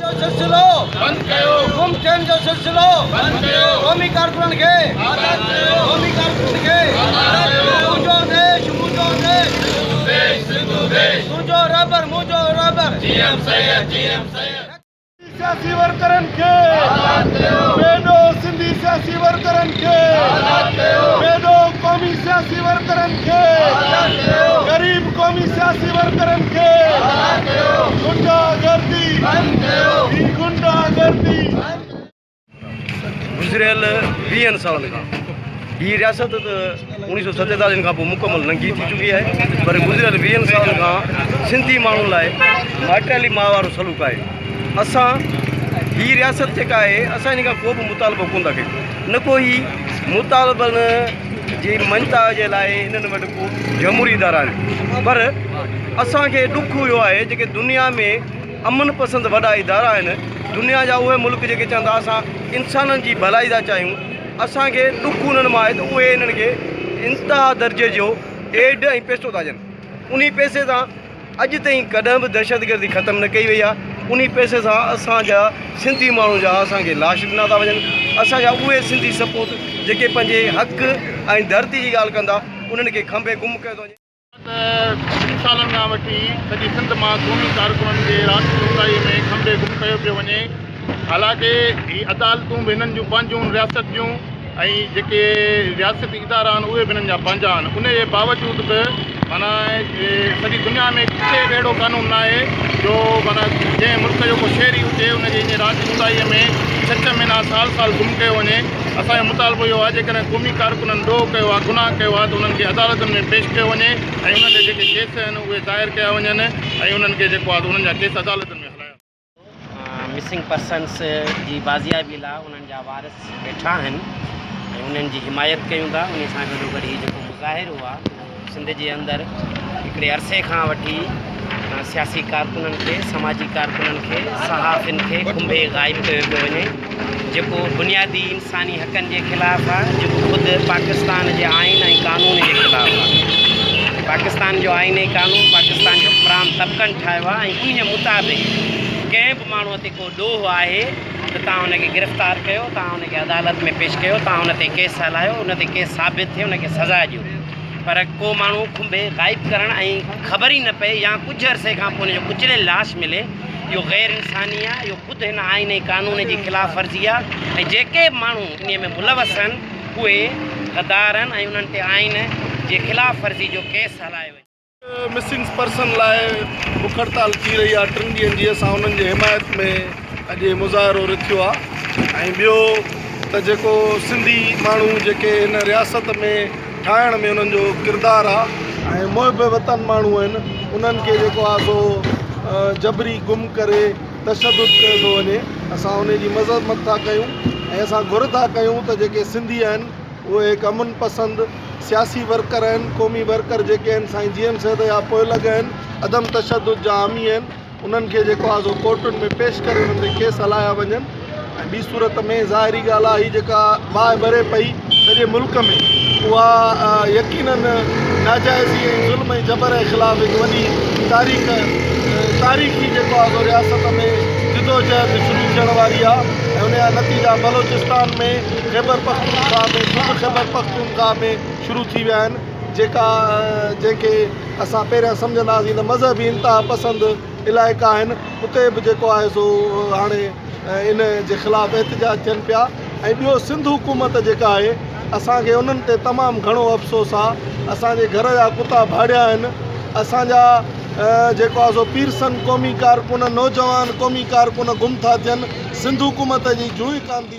जो सिलसिलो बंद कयो, गुम थियण जो सिलसिलो बंद कयो, क़ौमी कारकुनन खे आज़ाद कयो, क़ौमी कारकुनन खे आज़ाद कयो, मुंहिंजो देश सिंधु देश, तुंहिंजो रबर मुंहिंजो रबर, जीएम सैयद सियासी वर्करनि खे आज़ाद कयो, बेडो सिंधी सियासी वर्करनि खे आज़ाद कयो, बेडो क़ौमी सियासी वर्करनि खे आज़ाद कयो, गरीब क़ौमी सियासी वर्करनि खे आज़ाद कयो, गुंडागर्दी बंद कयो, गुंडागर्दी गुज़िरियल 20 सालनि खां हीअ रियासत त 1947 खां पोइ मुकमल नंगी थी चुकी आहे, पर गुज़िरियल 20 सालनि खां सिंधी माण्हुनि लाइ माइटली मां वारो सलूक आहे। असां हीअ रियासत जेका आहे असां इन खां को बि मुतालबो कोन था कयूं, न को ही मुतालबनि जी मञता जे लाइ इन्हनि वटि को जमहूरी इदारा आहिनि, पर असांखे ॾुखु इहो आहे जेके दुनिया में अमन पसंदि वॾा इदारा आहिनि, दुनिया जा उहे मुल्क जेके चवंदा असां इंसाननि जी भलाई था चाहियूं, असांखे ॾुखु उन्हनि मां आहे त उहे इन्हनि खे इंतिहा दर्जे जो एड ऐं पैसो था ॾियनि। उन पैसे सां अॼु ताईं कॾहिं बि दहशतगर्दी ख़तमु न कई वई आहे। उन पैसे सां असांजा सिंधी माण्हू जा असांखे लाश ॾिना था वञनि, असांजा उहे सिंधी सपूत जेके पंहिंजे हक़ ऐं धरती जी ॻाल्हि कंदा उन्हनि खे खंभे गुम कयो थो वञे। 20 सालनि खां वठी सॼी सिंध मां क़ौमी कारकुननि जे राज चुकाई में खंभे गुम कयो पियो वञे। हालांकि हीअ अदालतूं बि हिननि जूं पंहिंजूं रियासत जूं ऐं जेके रियासती इदारा आहिनि उहे बि हिननि जा पंहिंजा आहिनि। उन जे बावजूद बि माना सॼी दुनिया में किथे बि अहिड़ो कानून न आहे जो माना जंहिं मुल्क जो को शहरी हुजे उनजे इन राज चुकाईअ में 6 महीना साल गुम कयो वञे। असांजो मुतालबो इहो आहे जेकॾहिं क़ौमी कारकुननि ॾोह कयो आहे, गुनाह कयो आहे, त उन्हनि खे अदालतुनि में पेश कयो वञे ऐं उन्हनि जा जेके केस आहिनि उहे दायर कया वञनि ऐं उन्हनि खे जेको आहे उन्हनि जा केस अदालतुनि में हलाया। मिसिंग पर्सन्स जी बाज़ियाबी लाइ उन्हनि जा वारिस वेठा आहिनि ऐं उन्हनि जी हिमायत कयूं था। उन सां गॾोगॾु हीउ जेको मुज़ाहिरो आहे सिंध जे अंदरि हिकिड़े अरसे खां वठी सियासी कारकुननि खे, समाजी कारकुननि खे, सहाफ़िन खे खुंबे ग़ाइब कयो पियो वञे, जेको बुनियादी इंसानी हक़नि जे ख़िलाफ़ु आहे, जेको ख़ुदि पाकिस्तान जे आइन ऐं कानून जे ख़िलाफ़ु आहे। पाकिस्तान जो आइन ऐं कानून पाकिस्तान जो हुक्मरान तबक़नि ठाहियो आहे ऐं उन मुताबिक़ कंहिं बि माण्हूअ ते को ॾोह आहे त तव्हां हुनखे गिरफ़्तार कयो, तव्हां हुनखे अदालत में पेश कयो, तव्हां हुन ते केस हलायो, उन ते केस साबित थिए, हुनखे सज़ा ॾियो। पर को माण्हू खुंबे ग़ाइब करणु ऐं ख़बर ई न पए या कुझु अरसे खां पोइ हुनजो कुचलियल लाश मिले, इहो गैर इंसानी आहे। इहो ख़ुदि हिन आइन ऐं कानून जी ख़िलाफ़ वर्ज़ी आहे ऐं जेके माण्हू इन में मुलवस आहिनि उहे गद्दार आहिनि ऐं उन्हनि ते आइन जे ख़िलाफ़ वर्ज़ी जो केस हलायो वञे। मिसिंग पर्सन लाइ बुख हड़ताल थी रही आहे 3 ॾींहंनि जी। असां उन्हनि जे हिमायत में अॼु मुज़ाहिरो रखियो आहे ऐं ॿियो त जेको सिंधी माण्हू जेके हिन रियासत में ठाहिण में उन्हनि जो किरदारु आहे ऐं मुहिब वतन माण्हू आहिनि उन्हनि खे जेको आहे सो जबरी गुम करे तशदुद कयो थो वञे। असां उन जी मज़म्मत था कयूं ऐं असां घुर था कयूं त जेके सिंधी आहिनि उहे हिकु अमन पसंद सियासी वर्कर आहिनि, क़ौमी वर्कर जेके आहिनि साईं जीएम सैयद या पोइ लॻा आहिनि, अदम तशदुद जा हामी आहिनि, उन्हनि खे जेको आहे सो कोर्टुनि में पेश करे उन्हनि ते केस हलाया वञनि। ऐं ॿी सूरत में ज़ाहिरी ॻाल्हि आहे हीअ जेका बाहि भरे पई सॼे मुल्क में उहा यकीनन नाजाइज़ी ऐं ज़ुल्म ऐं जबर जे ख़िलाफ़ु हिकु वॾी तारीख़ी जेको आहे सो रियासत में जिदोजहद शुरू थियण वारी आहे ऐं उनजा नतीजा बलोचिस्तान में ख़ैबर पख्तूनख्वा में ख़ैबर पख्तूनख्वा में शुरू थी विया आहिनि, जंहिंखे असां पहिरियां सम्झंदासीं त मज़हबी इंतिहा पसंदि इलाइक़ा आहिनि, उते बि जेको आहे सो हाणे इन जे ख़िलाफ़ु एहतिजाज थियनि पिया। ऐं ॿियो सिंध हुकूमत जेका आहे असांखे उन्हनि ते तमामु घणो अफ़सोस आहे। असांजे घर जा कुता भाड़िया आहिनि, असांजा जेको आहे सो पीरसन क़ौमी कारकुन, नौजवान क़ौमी कारकुन गुम था थियनि, सिंध हुकूमत जी जूं ई कान थी